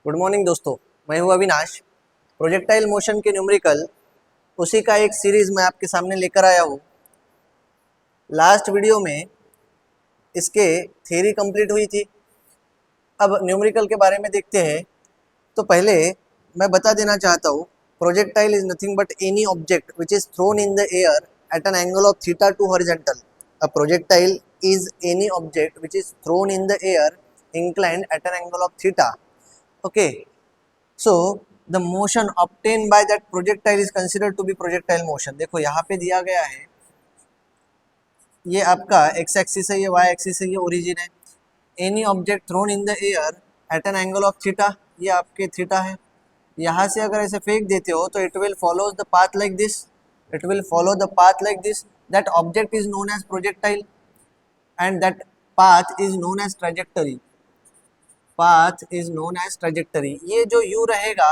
Good morning दोस्तों, मैं हूं अविनाश। प्रोजेक्टाइल मोशन के न्यूमेरिकल उसी का एक सीरीज मैं आपके सामने लेकर आया हूं। लास्ट वीडियो में इसके थ्योरी कंप्लीट हुई थी। अब न्यूमेरिकल के बारे में देखते हैं। तो पहले मैं बता देना चाहता हूं, projectile is nothing but any object which is throne in the air at an angle of theta two horizontal. A projectile is any object which is throne in the air inclined at an angle of theta. Okay. So the motion obtained by that projectile is considered to be projectile motion. देखो यहाँ पे दिया गया है, ये आपका x axis है, ये y एक्सिस है, ये ओरिजिन है। Any object thrown in the air at an angle of theta, ये आपके थीटा है। यहाँ से अगर ऐसे फेंक देते हो तो it will follow the path like this, it will follow the path like this. That object is known as projectile and that path is known as trajectory. path is known as trajectory. ये जो u रहेगा,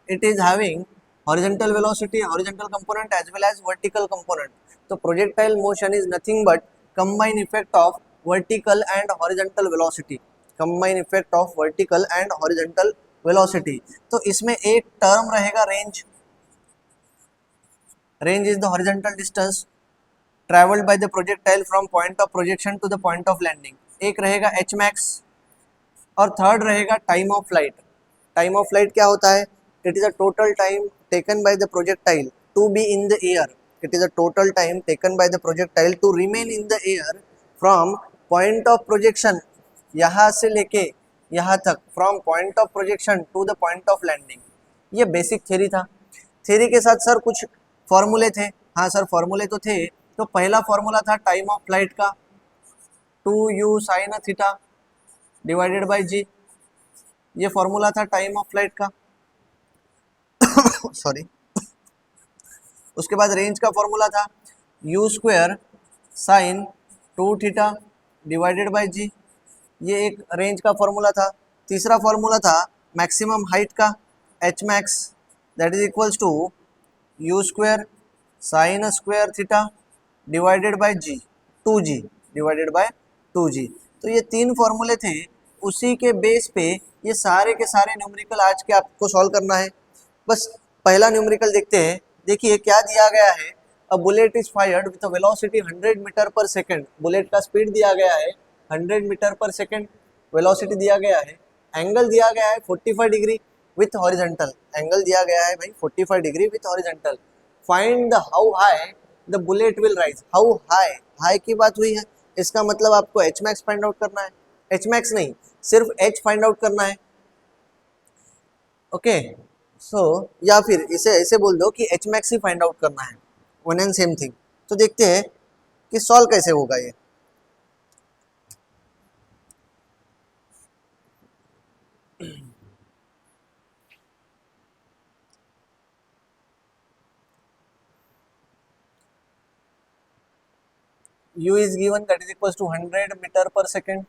it is having horizontal velocity, horizontal component as well as vertical component. तो projectile motion is nothing but combined effect of vertical and horizontal velocity, combined effect of vertical and horizontal velocity. तो इसमें एक term रहेगा range. Range is the horizontal distance traveled by the projectile from point of projection to the point of landing. एक रहेगा h max और third रहेगा time of flight. Time of flight क्या होता है? It is a total time taken by the projectile to be in the air. It is a total time taken by the projectile to remain in the air from point of projection, यहाँ से लेके यहाँ तक, from point of projection to the point of landing. ये basic theory था। Theory के साथ sir कुछ फॉर्मूले थे। हाँ सर, फॉर्मूले तो थे। तो पहला फॉर्मूला था टाइम ऑफ फ्लाइट का, 2u sine theta divided by g. ये फॉर्मूला था टाइम ऑफ फ्लाइट का। सॉरी। उसके बाद रेंज का फॉर्मूला था u square sine 2 theta divided by g. ये एक रेंज का फॉर्मूला था। तीसरा फॉर्मूला था मैक्सिमम हाइट का, H max, that is equals to u square sine square theta divided by g, 2g divided by 2g। तो ये तीन फॉर्मूले थे, उसी के बेस पे ये सारे के सारे न्यूमेरिकल आज के आपको सॉल्व करना है। बस पहला न्यूमेरिकल देखते हैं। देखिए क्या दिया गया है। A bullet is fired with a velocity 100 metre per second. Bullet का स्पीड दिया गया है 100 मीटर पर सेकंड, वेलोसिटी दिया गया है, एंगल दिया गया है 45 डिग्री विथ हॉरिजॉन्टल। एंगल दिया गया है भाई 45 degree with horizontal. Find the how high the bullet will rise. How high, high की बात हुई है, इसका मतलब आपको एच मैक्स फाइंड आउट करना है। एच मैक्स नहीं, सिर्फ एच फाइंड आउट करना है। ओके सो या फिर इसे ऐसे बोल दो कि एच मैक्स ही फाइंड आउट करना है, वन एंड सेम थिंग। तो देखते हैं कि सॉल्व कैसे होगा ये। u is given, that is equals to 100 meter per second.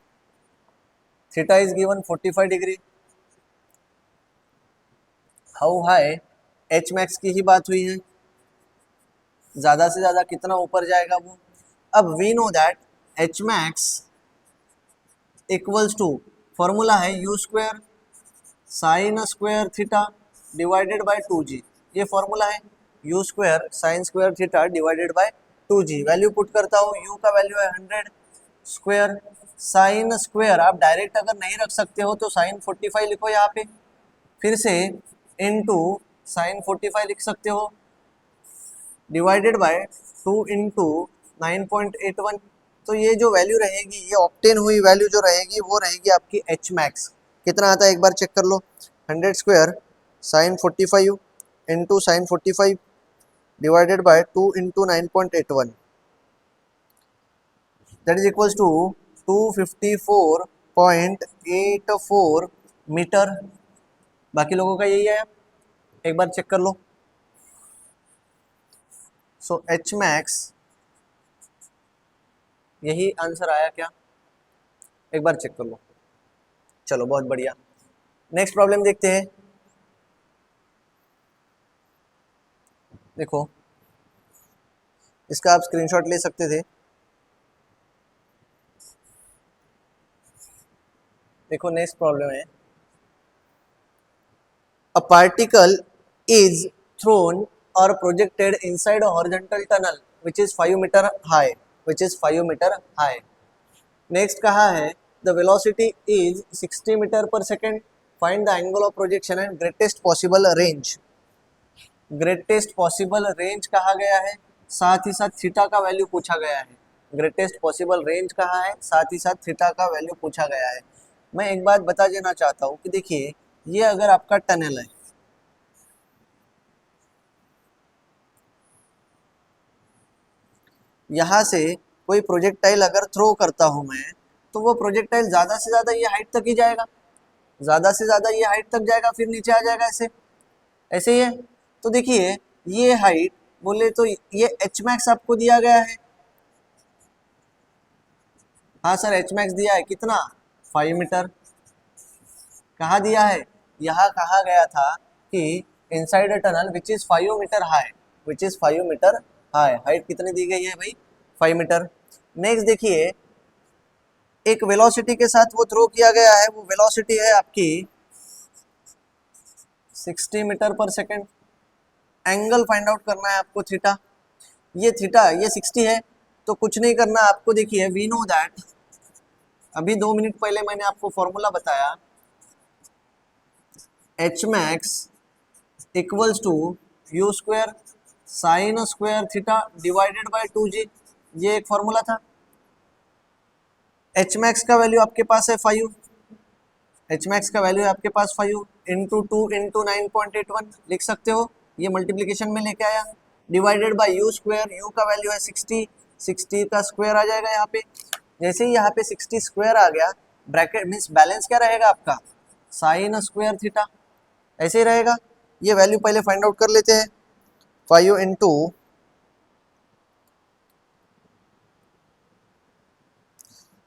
Theta is given 45 degree. How high, h max की ही बात हुई है, ज़्यादा से ज़्यादा कितना ऊपर जाएगा वो। अब we know that h max equals to, formula है u square sine square theta divided by 2g। ये फॉर्मूला है u square sine square theta divided by 2g। Value put करता हूँ, u का वैल्यू है 100 स्क्वायर साइन स्क्वायर। आप direct अगर नहीं रख सकते हो तो साइन 45 लिखो यहाँ पे, फिर से इनटू साइन 45 लिख सकते हो, डिवाइडेड बाय 2 इंटू 9.81। तो ये जो वैल्यू रहेगी, ये ऑब्टेन हुई वैल्यू जो रहेगी वो रहेगी आपकी एच मैक्स। कितना आता है एक बार चेक कर लो। 100 square sine 45 into sine 45 divided by 2 into 9.81, that is equals to 254.84 metre. बाकी लोगों का यही है, एक बार चेक कर लो। सो एच मैक्स, यही आंसर आया क्या, एक बार चेक कर लो। चलो बहुत बढ़िया, नेक्स्ट प्रॉब्लम देखते हैं। देखो इसका आप स्क्रीनशॉट ले सकते थे। देखो नेक्स्ट प्रॉब्लम है, particle is thrown or projected inside a horizontal tunnel which is 5 meter high, which is 5 meter high. Next कहा है the velocity is 60 meter per second. Find the angle of projection and greatest possible range. Greatest possible range कहा गया है, साथ ही साथ theta का value पूछा गया है. ग्रेटेस्ट पॉसिबल रेंज कहा है, साथ ही साथ थीटा का वैल्यू पूछा गया है. मैं एक बात बता देना चाहता हूँ कि देखिए ये अगर आपका टनल है, यहाँ से कोई प्रोजेक्टाइल अगर थ्रो करता हूँ मैं, तो वो प्रोजेक्टाइल ज़्यादा से ज़्यादा ये हाइट तक ही जाएगा, ज़्यादा से ज़्यादा ये हाइट तक जाएगा, फिर नीचे आ जाएगा ऐसे, ऐसे ही है. तो देखिए ये हाइट बोले तो ये एच मैक्स आपको दिया गया है. हाँ सर एच मैक्स दिया है कितना, 5 मीटर. कहाँ दिया है, यहाँ कहा गया था कि inside a tunnel which is 5 metre high, which is 5 metre high. Height कितनी दी गई है भाई, 5 मीटर. नेक्स्ट देखिए एक वेलोसिटी के साथ वो थ्रो किया गया है, वो वेलोसिटी है आपकी 60 मीटर पर सेकेंड. एंगल फाइंड आउट करना है आपको थीटा. ये थीटा ये 60 है, तो कुछ नहीं करना आपको. देखिए वी नो दैट, अभी 2 मिनट पहले मैंने आपको फॉर्मूला बताया, H max equals to u square sine square theta divided by 2g. ये एक फॉर्मूला था. एच मैक्स का वैल्यू आपके पास है 5, एच मैक्स का वैल्यू है आपके पास 5 इंटू 2 इंटू 9.81 लिख सकते हो, ये मल्टीप्लीकेशन में लेके आया, divided by you square. You का वैल्यू है 60, 60 का स्क्वायर आ जाएगा यहाँ पे. जैसे ही यहाँ पे 60 स्क्वायर आ गया, ब्रैकेट मीन्स बैलेंस क्या रहेगा आपका, साइन स्क्वायर थीटा, ऐसे ही रहेगा. ये वैल्यू पहले फाइंड आउट कर लेते हैं. 5 इंटू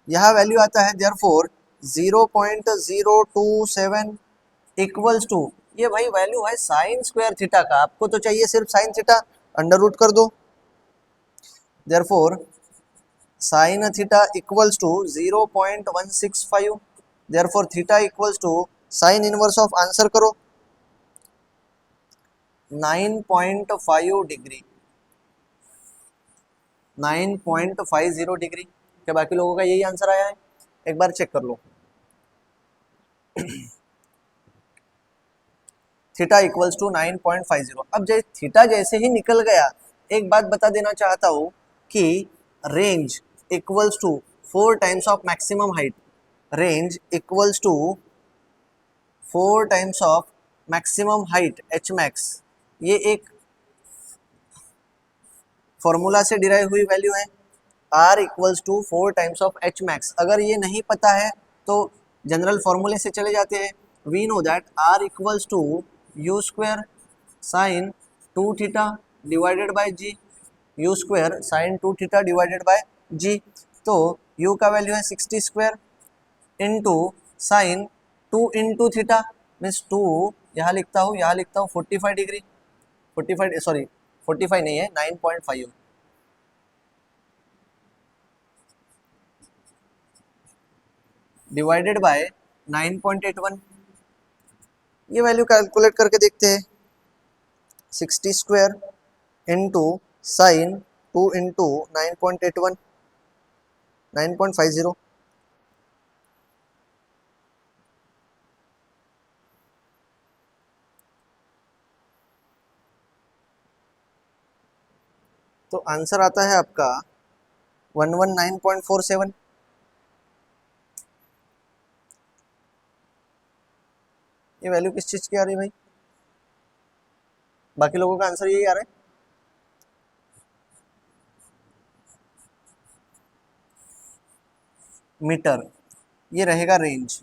यहाँ वैल्यू आता है देयरफॉर 0.027 इक्वल्स टू, ये भाई वैल्यू है साइन स्क्वायर थीटा का, आपको तो चाहिए सिर्फ साइन थीटा, अंडर रूट कर दो. Therefore sine theta equals to 0.165. Therefore theta equals to sine inverse of answer करो 9.5 डिग्री, 9.50 डिग्री. क्या बाकी लोगों का यही आंसर आया है, एक बार चेक कर लो. Theta equals to 9.50. अब थीटा जैसे ही निकल गया, एक बात बता देना चाहता हूँ कि range equals to 4 times of maximum height, range equals to 4 times of maximum height H max. ये एक फॉर्मूला से डिराइव हुई वैल्यू है. R equals to 4 times of H max. अगर ये नहीं पता है तो जनरल फॉर्मूले से चले जाते हैं. We know that R equals to u square sine 2 theta divided by g, u square sine 2 theta divided by g. तो u का वैल्यू है 60 square into sine 2 into theta means 2, यहाँ लिखता हूँ 45 डिग्री, 45 सॉरी 45 नहीं है 9.5 डिवाइडेड बाय 9.81. ये value calculate करके देखते हैं. 60 स्क्वायर इंटू साइन 2 इंटू 9.81, 9.50. तो आंसर आता है आपका 119.47. ये वैल्यू किस चीज की आ रही है भाई, बाकी लोगों का आंसर यही आ रहा है. मीटर ये रहेगा रेंज.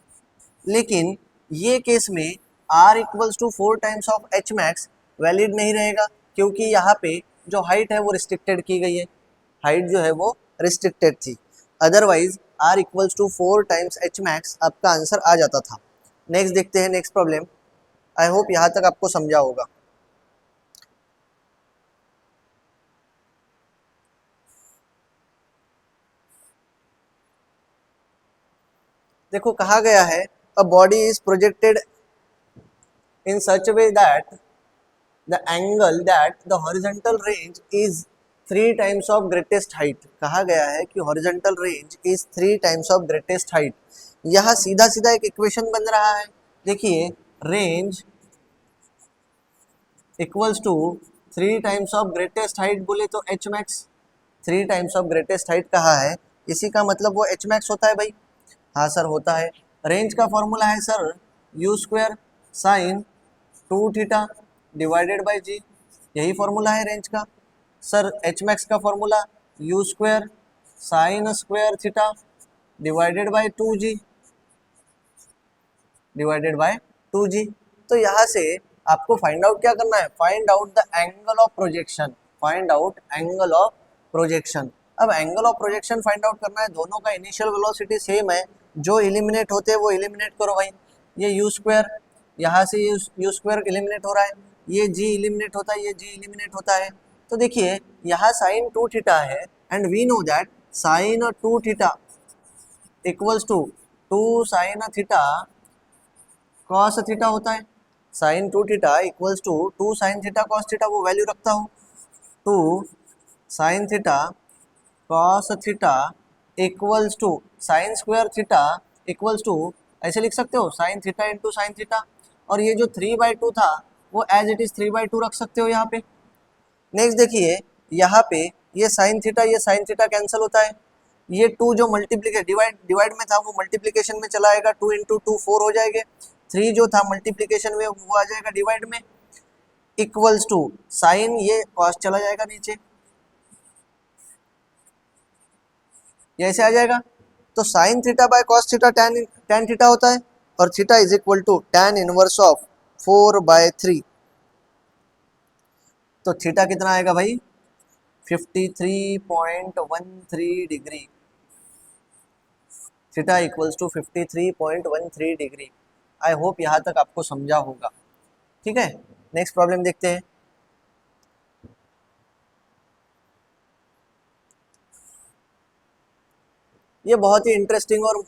लेकिन ये केस में R equals to 4 times of H max valid नहीं रहेगा, क्योंकि यहाँ पे जो हाइट है वो रिस्ट्रिक्टेड की गई है, हाइट जो है वो रिस्ट्रिक्टेड थी. Otherwise R equals to 4 times H max आपका आंसर आ जाता था. नेक्स्ट देखते हैं नेक्स्ट प्रॉब्लम. आई होप यहाँ तक आपको समझा होगा. देखो कहा गया है a body is projected in such a way that the angle that the horizontal range is 3 times of greatest height. कहा गया है कि horizontal range is 3 times of greatest height. यह सीधा सीधा एक इक्वेशन बन रहा है. देखिए range equals to 3 times of greatest height बोले तो H max. 3 times of greatest height कहा है, इसी का मतलब वो एच मैक्स होता है भाई. हाँ सर होता है. रेंज का फॉर्मूला है sir u square sine 2 theta divided by g. यही फॉर्मूला है रेंज का. सर एच मैक्स का formula u square sine square theta divided by 2g divided by 2g. तो यहाँ से आपको फाइंड आउट क्या करना है, find out the angle of projection. Find out angle of projection. अब angle of projection find out करना है. दोनों का इनिशियल वेलोसिटी सेम है, जो एलिमिनेट होते हैं वो एलिमिनेट करो भाई. ये यू स्क्वायर, यहाँ से ये यू स्क्वायर एलिमिनेट हो रहा है, ये जी एलिमिनेट होता है, ये जी एलिमिनेट होता है. तो देखिए यहाँ साइन 2 थीटा है and we know that sine 2 theta equals to 2 sine theta cos theta होता है. Sine 2 theta equals to 2 sine theta cos theta, वो वैल्यू रखता हूँ. 2 sine theta cos theta equals to sine square theta equals to, ऐसे लिख सकते हो sine theta into sine theta. और ये जो 3/2 था वो एज इट इज 3/2 रख सकते हो यहाँ पे. नेक्स्ट देखिए यहाँ पे ये साइन थीटा कैंसिल होता है. ये 2 जो मल्टीप्लीकेशन डिवाइड में था वो मल्टीप्लीकेशन में चला आएगा. 2 इंटू 2 4 हो जाएंगे. 3 जो था मल्टीप्लीकेशन में वो आ जाएगा डिवाइड में. इक्वल्स टू साइन, ये कॉस चला जाएगा नीचे, ये ऐसे आ जाएगा. तो sine theta by cos theta tan theta होता है और theta is equal to tan inverse of 4/3. तो थीटा कितना आएगा भाई 53.13 degree. Theta equals to 53.13 degree. I hope यहाँ तक आपको समझा होगा. ठीक है, नेक्स्ट प्रॉब्लम देखते हैं. ये बहुत ही इंटरेस्टिंग और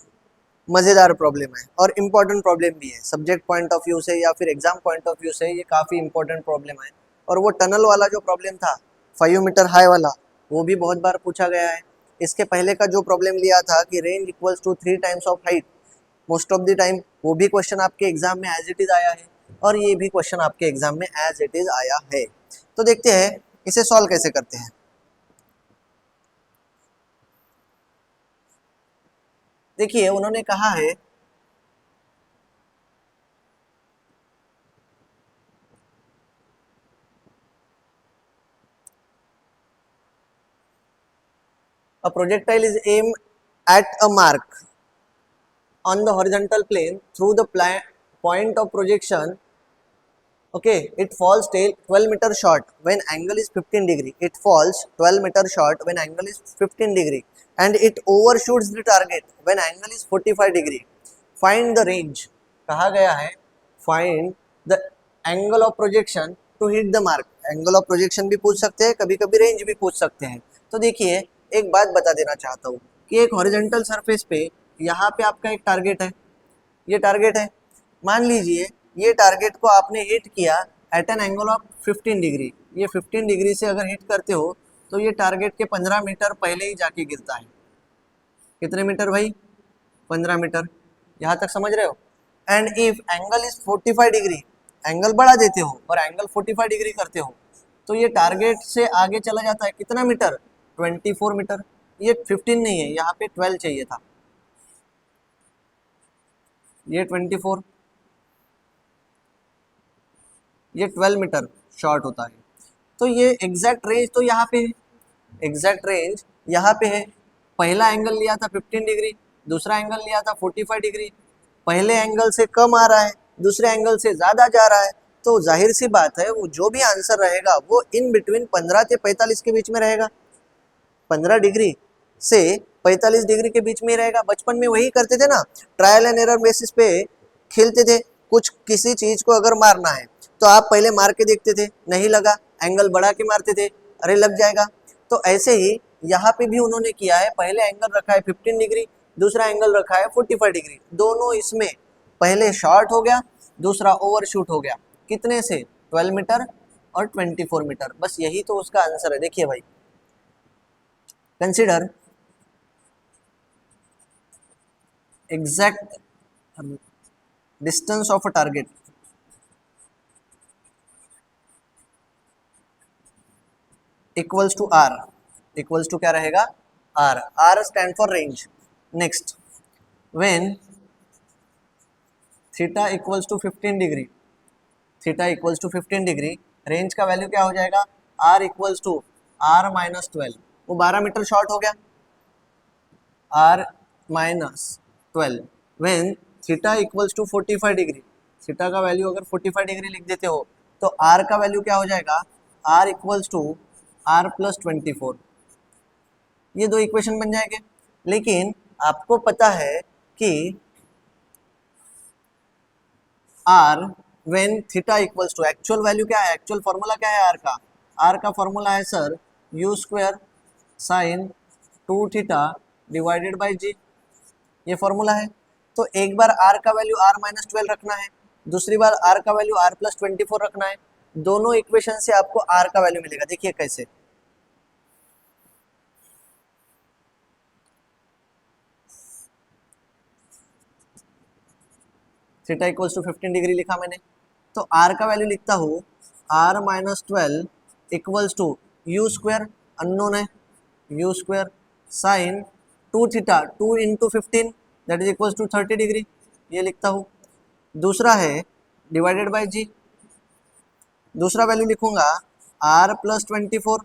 मज़ेदार प्रॉब्लम है और इम्पॉर्टेंट प्रॉब्लम भी है. सब्जेक्ट पॉइंट ऑफ व्यू से या फिर एग्जाम पॉइंट ऑफ व्यू से ये काफ़ी इंपॉर्टेंट प्रॉब्लम है. और वो टनल वाला जो प्रॉब्लम था 5 मीटर हाई वाला, वो भी बहुत बार पूछा गया है. इसके पहले का जो प्रॉब्लम लिया था कि range equals to 3 times of height, most of the time वो भी क्वेश्चन आपके एग्जाम में एज इट इज आया है और ये भी क्वेश्चन आपके एग्जाम में एज इट इज आया है. तो देखते हैं इसे सॉल्व कैसे करते हैं. देखिए उन्होंने कहा है a projectile is aimed at a mark on the horizontal plane through the point of projection. Okay, it falls 12 meter short when angle is 15 degree. It falls 12 meter short when angle is 15 degree and it overshoots the target when angle is 45 degree. Find the range. कहा गया है find the angle of projection to hit the mark. Angle of projection भी पूछ सकते हैं, कभी कभी range भी पूछ सकते हैं. तो देखिए एक बात बता देना चाहता हूँ कि एक हॉरिजॉन्टल सरफेस पे यहाँ पे आपका एक टारगेट है. ये टारगेट है, मान लीजिए ये टारगेट को आपने हिट किया at an angle of 15 degree. ये 15 डिग्री से अगर हिट करते हो तो ये टारगेट के 15 मीटर पहले ही जाके गिरता है. कितने मीटर भाई 15 मीटर. यहाँ तक समझ रहे हो. And if angle is 45 degree, angle बढ़ा देते हो और एंगल 45 डिग्री करते हो तो ये टारगेट से आगे चला जाता है. कितना मीटर 24 मीटर. ये 15 नहीं है, यहाँ पे 12 चाहिए था. ये 24, ये 12 मीटर शॉर्ट होता है. तो ये एग्जैक्ट रेंज तो यहाँ पे है, एग्जैक्ट रेंज यहाँ पे है. पहला एंगल लिया था 15 डिग्री, दूसरा एंगल लिया था 45 डिग्री. पहले एंगल से कम आ रहा है, दूसरे एंगल से ज़्यादा जा रहा है. तो जाहिर सी बात है वो जो भी आंसर रहेगा वो इन बिटवीन 15 से 45 के बीच में रहेगा. 15 डिग्री से 45 डिग्री के बीच में रहेगा. बचपन में वही करते थे ना, ट्रायल एंड एरर बेसिस पे खेलते थे. कुछ किसी चीज़ को अगर मारना है तो आप पहले मार के देखते थे, नहीं लगा, एंगल बढ़ा के मारते थे, अरे लग जाएगा. तो ऐसे ही यहाँ पे भी उन्होंने किया है. पहले एंगल रखा है 15 डिग्री, दूसरा एंगल रखा है 45 डिग्री. दोनों इसमें पहले शॉर्ट हो गया, दूसरा ओवरशूट हो गया. कितने से, 12 मीटर और 24 मीटर, बस यही तो उसका आंसर है। देखिए भाई, consider exact distance of a target equals to R, equals to क्या रहेगा, R, R stand for range. Next, when theta equals to 15 degree, theta equals to 15 degree, range का वैल्यू क्या हो जाएगा, R equals to R minus 12, वो 12 metre short हो गया, R minus 12। When theta equals to 45 degree, theta का value अगर 45 degree लिख देते हो तो आर का वैल्यू क्या हो जाएगा, R equals to R plus 24। ये दो इक्वेशन बन जाएंगे। लेकिन आपको पता है कि R when theta equals to, actual value क्या है, एक्चुअल फॉर्मूला क्या है आर का, आर का फॉर्मूला है sir u square sine 2 theta divided by g, ये फॉर्मूला है। तो एक बार आर का वैल्यू आर माइनस 12 रखना है, दूसरी बार आर का वैल्यू आर प्लस 24 रखना है, दोनों इक्वेशन से आपको आर का वैल्यू मिलेगा। देखिए कैसे, थीटा इक्वल्स टू 15 डिग्री लिखा मैंने, तो आर का वैल्यू लिखता हूँ R minus 12 equals to u square, unknown है, u square sine 2 theta 2 into 15 that is equals to 30 degree, ये लिखता हूँ। दूसरा है डिवाइडेड बाय जी, दूसरा वैल्यू लिखूंगा R plus 24,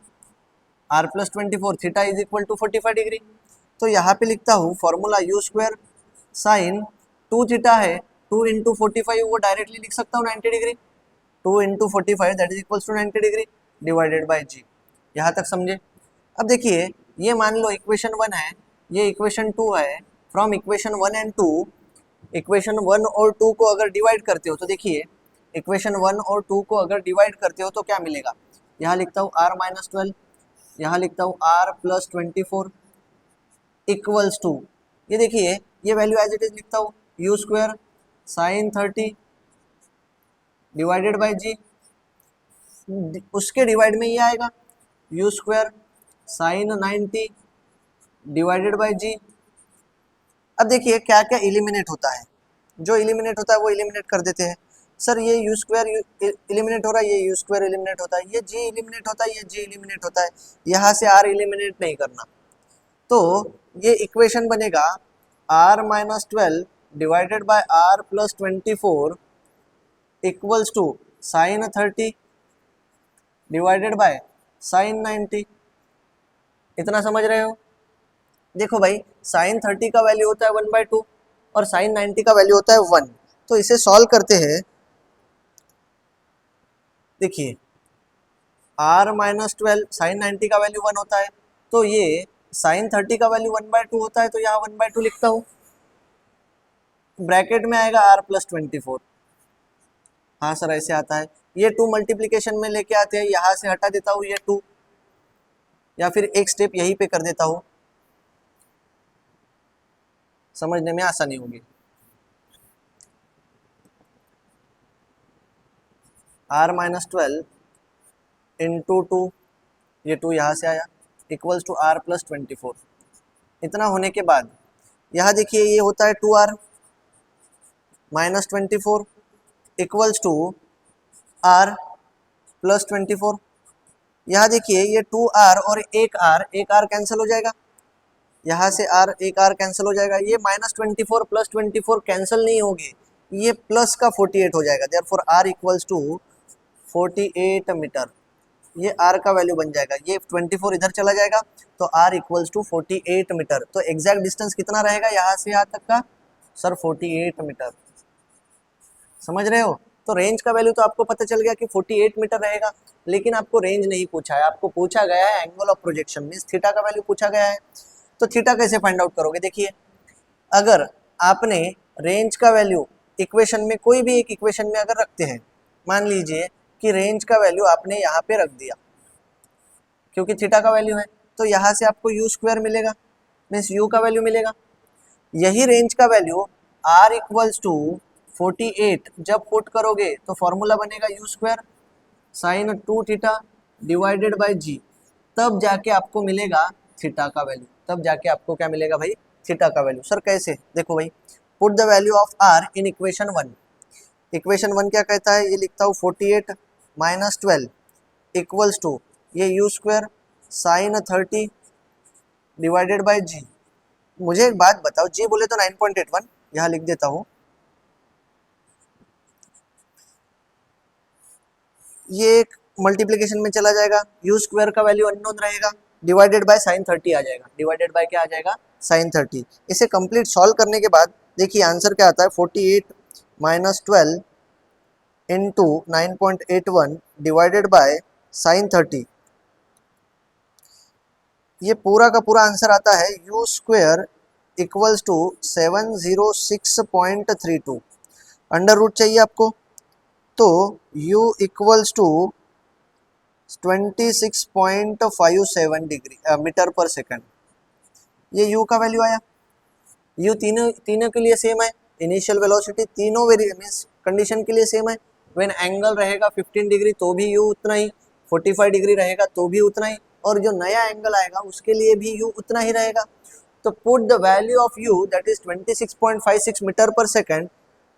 R plus 24 theta is equal to 45 degree. तो यहाँ पे लिखता हूँ formula u square sine 2 theta है 2 इंटू 45, वो डायरेक्टली लिख सकता हूँ 90 degree, 2 into 45 that is equals to 90 degree divided by g. यहाँ तक समझे। अब देखिए, ये मान लो इक्वेशन 1 है, ये इक्वेशन 2 है, फ्रॉम इक्वेशन 1 एंड 2, इक्वेशन 1 और 2 को अगर डिवाइड करते हो तो देखिए, इक्वेशन 1 और 2 को अगर डिवाइड करते हो तो क्या मिलेगा, यहाँ लिखता हूँ आर माइनस 12, यहाँ लिखता हूँ आर प्लस 24 इक्वल्स टू, ये देखिए ये वैल्यू एज इट इज लिखता हूँ u square sine 30 divided by g, उसके डिवाइड में ये आएगा u square sine 90 divided by g. अब देखिए क्या क्या इलिमिनेट होता है, जो इलिमिनेट होता है वो इलिमिनेट कर देते हैं। सर ये यू स्क्वायर इलिमिनेट हो रहा है, ये यू स्क्वायर इलिमिनेट होता है, ये जी इलिमिनेट होता है, ये जी इलिमिनेट होता है, यहाँ से आर इलिमिनेट नहीं करना। तो ये इक्वेशन बनेगा R minus 12 divided by R plus 24 equals to sine 30 divided by sine 90। इतना समझ रहे हो। देखो भाई, साइन 30 का वैल्यू होता है 1/2 और साइन 90 का वैल्यू होता है 1, तो इसे सॉल्व करते हैं। देखिए आर माइनस 12 साइन 90 का वैल्यू 1 होता है, तो ये साइन 30 का वैल्यू 1/2 होता है, तो यहाँ 1/2 लिखता हूँ, ब्रैकेट में आएगा आर प्लस 24। हाँ सर ऐसे आता है, ये 2 मल्टीप्लीकेशन में लेके आते हैं, यहाँ से हटा देता हूँ ये 2, या फिर एक स्टेप यहीं पे कर देता हूँ, समझने में आसानी होगी। आर माइनस 12 इंटू 2, ये 2 यहाँ से आया, इक्वल्स टू आर प्लस 24। इतना होने के बाद यहाँ देखिए ये होता है 2r minus 24 equals to R plus 24। यहाँ देखिए ये 2r और एक आर कैंसिल हो जाएगा, यहाँ से आर एक आर कैंसिल हो जाएगा, ये माइनस 24 प्लस 24 कैंसिल नहीं होगी, ये प्लस का 48 हो जाएगा, therefore R equals to 48 metre, ये आर का वैल्यू बन जाएगा, ये 24 इधर चला जाएगा तो आर इक्वल्स टू 48 मीटर। तो एग्जैक्ट डिस्टेंस कितना रहेगा यहाँ से यहाँ तक का, सर 48 मीटर। समझ रहे हो। तो रेंज का वैल्यू तो आपको पता चल गया कि 48 मीटर रहेगा, लेकिन आपको रेंज नहीं पूछा है, आपको पूछा गया है angle of projection, means theta का वैल्यू पूछा गया है। तो थीटा कैसे फाइंड आउट करोगे, देखिए अगर आपने रेंज का वैल्यू इक्वेशन में, कोई भी एक इक्वेशन में अगर रखते हैं, मान लीजिए कि रेंज का वैल्यू आपने यहाँ पे रख दिया क्योंकि थीटा का वैल्यू है, तो यहाँ से आपको यू स्क्वायर मिलेगा, मीन्स यू का वैल्यू मिलेगा। यही रेंज का वैल्यू आर इक्वल्स टू 48 जब पुट करोगे तो फॉर्मूला बनेगा u square sine 2 theta divided by g, तब जाके आपको मिलेगा थीटा का वैल्यू, तब जाके आपको क्या मिलेगा भाई, थीटा का वैल्यू। सर कैसे, देखो भाई, put the value of r in equation 1। Equation 1 क्या कहता है, ये लिखता हूँ 48 माइनस 12 इक्वल्स टू ये u square sine 30 divided by g. मुझे एक बात बताओ, जी बोले तो 9.81 यहाँ लिख देता हूँ, ये एक मल्टीप्लिकेशन में चला जाएगा, यू स्क्वायर का वैल्यू अननोन रहेगा, डिवाइडेड बाय साइन 30 आ जाएगा, डिवाइडेड बाय क्या आ जाएगा, साइन 30। इसे कंप्लीट सॉल्व करने के बाद देखिए आंसर क्या आता है, 48 minus 12 into 9.81 divided by sine 30। ये पूरा का पूरा आंसर आता है u square equals to 706.32। Under root चाहिए आपको, तो u equals to 26.57 degree metre per second. ये u का वैल्यू आया, u तीनों तीनों के लिए सेम है, इनिशियल वेलोसिटी तीनों मीन्स कंडीशन के लिए सेम है। व्हेन एंगल रहेगा 15 डिग्री तो भी u उतना ही, 45 डिग्री रहेगा तो भी उतना ही, और जो नया एंगल आएगा उसके लिए भी u उतना ही रहेगा। तो put the value of u that is 26.56 metre per second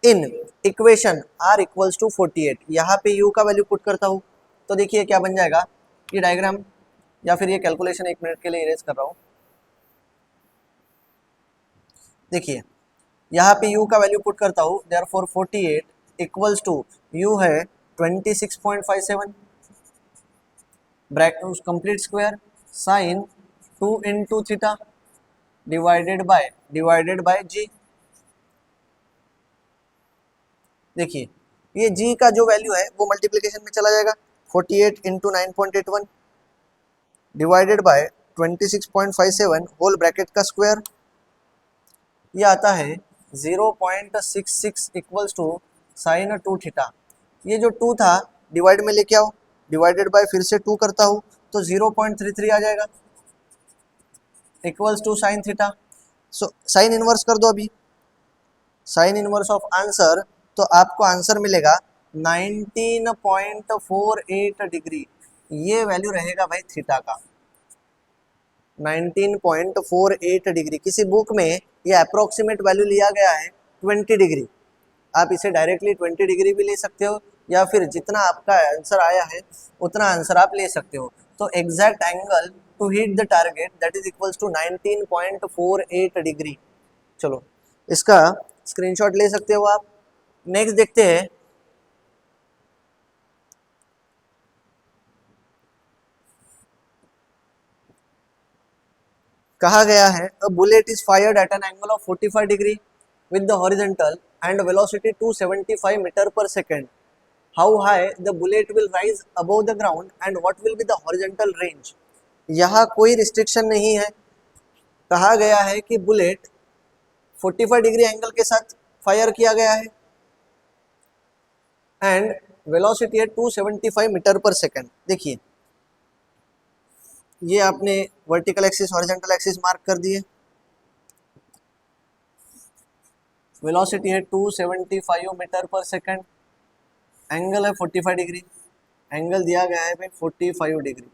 in equation r equals to 48। यहाँ पे u का वैल्यू पुट करता हूँ तो देखिए क्या बन जाएगा, ये डायग्राम या फिर ये कैलकुलेशन 1 मिनट के लिए इरेज कर रहा हूँ। देखिए यहाँ पे u का वैल्यू पुट करता हूँ, देयरफॉर 48 इक्वल्स टू u है 26.57 bracket complete square sine 2 into theta divided by g. देखिए ये g का जो वैल्यू है वो मल्टीप्लिकेशन में चला जाएगा, 48 into 9.81 divided by 26.57 whole bracket का स्क्वायर, ये आता है 0.66 इक्वल्स टू साइन 2 थीटा। ये जो 2 था डिवाइड में लेके आओ, डिवाइडेड बाय फिर से 2 करता हूँ तो 0.33 आ जाएगा equals to sine theta. So sine inverse कर दो अभी, साइन इनवर्स ऑफ आंसर, तो आपको आंसर मिलेगा 19.48 डिग्री। ये वैल्यू रहेगा भाई थीटा का, 19.48 डिग्री। किसी बुक में ये अप्रोक्सीमेट वैल्यू लिया गया है 20 डिग्री, आप इसे डायरेक्टली 20 डिग्री भी ले सकते हो या फिर जितना आपका आंसर आया है उतना आंसर आप ले सकते हो। तो exact angle to hit the target that is equals to 19.48 degree. चलो इसका स्क्रीनशॉट ले सकते हो आप। नेक्स्ट देखते हैं, कहा गया है a bullet is fired at an angle of 45 degree with the horizontal and velocity 275 metre पर second. How high the bullet will rise above the ground and what will be the horizontal range. यहाँ कोई restriction नहीं है, कहा गया है कि bullet 45 degree angle के साथ फायर किया गया है एंड वेलोसिटी है 275 मीटर पर सेकेंड। देखिए ये आपने vertical axis horizontal axis mark कर दिए, वेलोसिटी है 275 मीटर पर सेकेंड, एंगल है 45 डिग्री, एंगल दिया गया है भाई 45 डिग्री।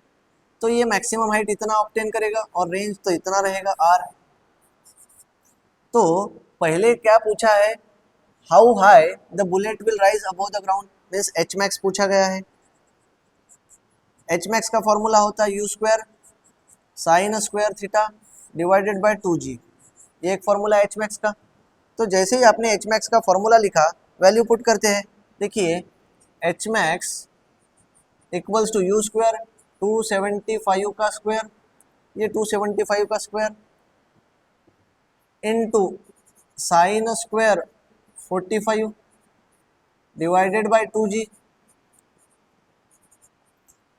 तो ये मैक्सिमम हाइट इतना ऑब्टेन करेगा और रेंज तो इतना रहेगा r। तो पहले क्या पूछा है, how high the bullet will rise above the ground, means H max पूछा गया है। एच मैक्स का फॉर्मूला होता है u square sine square theta divided by 2g, ये एक फॉर्मूला एच मैक्स का। तो जैसे ही आपने एच मैक्स का फॉर्मूला लिखा वैल्यू पुट करते हैं, देखिए H max equals to u square 275 का स्क्वायर, ये 275 का square into sine square 45 divided by 2g।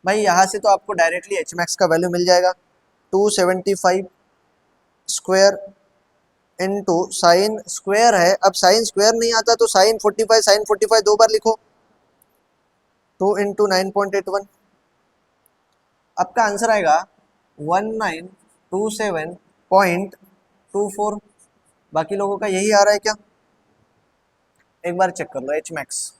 भाई यहाँ से तो आपको डायरेक्टली एच मैक्स का वैल्यू मिल जाएगा 275 स्क्वायर इनटू साइन स्क्वायर है, अब साइन स्क्वायर नहीं आता तो साइन 45 दो बार लिखो, 2 इंटू 9.81, आपका आंसर आएगा 1927.24। बाकी लोगों का यही आ रहा है क्या? एक बार चेक कर लो एच मैक्स।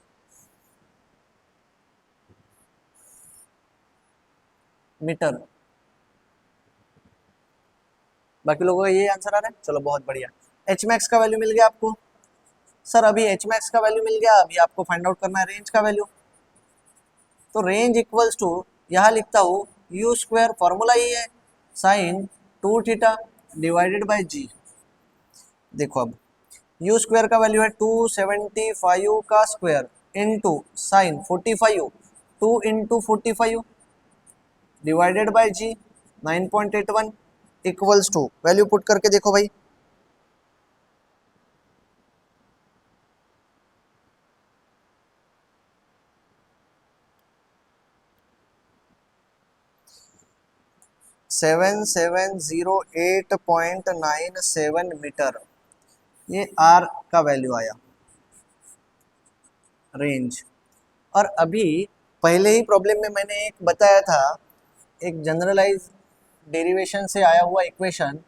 मीटर। बाकी लोगों का ये आंसर आ रहा है, चलो बहुत बढ़िया। एच मैक्स का वैल्यू मिल गया आपको। सर अभी एच मैक्स का वैल्यू मिल गया, अभी आपको फाइंड आउट करना है रेंज का वैल्यू। तो रेंज इक्वल्स टू, यहाँ लिखता हूँ यू स्क्वायर, फॉर्मूला ही है sine 2 theta divided by g. देखो अब यू स्क्वायर का वैल्यू है 275 का square into sine 45, 2 into 45 divided by g 9.81 equals to, value put करके देखो भाई। सेवन सेवन 8.97 मीटर, ये आर का वैल्यू आया रेंज। और अभी पहले ही प्रॉब्लम में मैंने एक बताया था, एक जनरलाइज डेरिवेशन से आया हुआ equation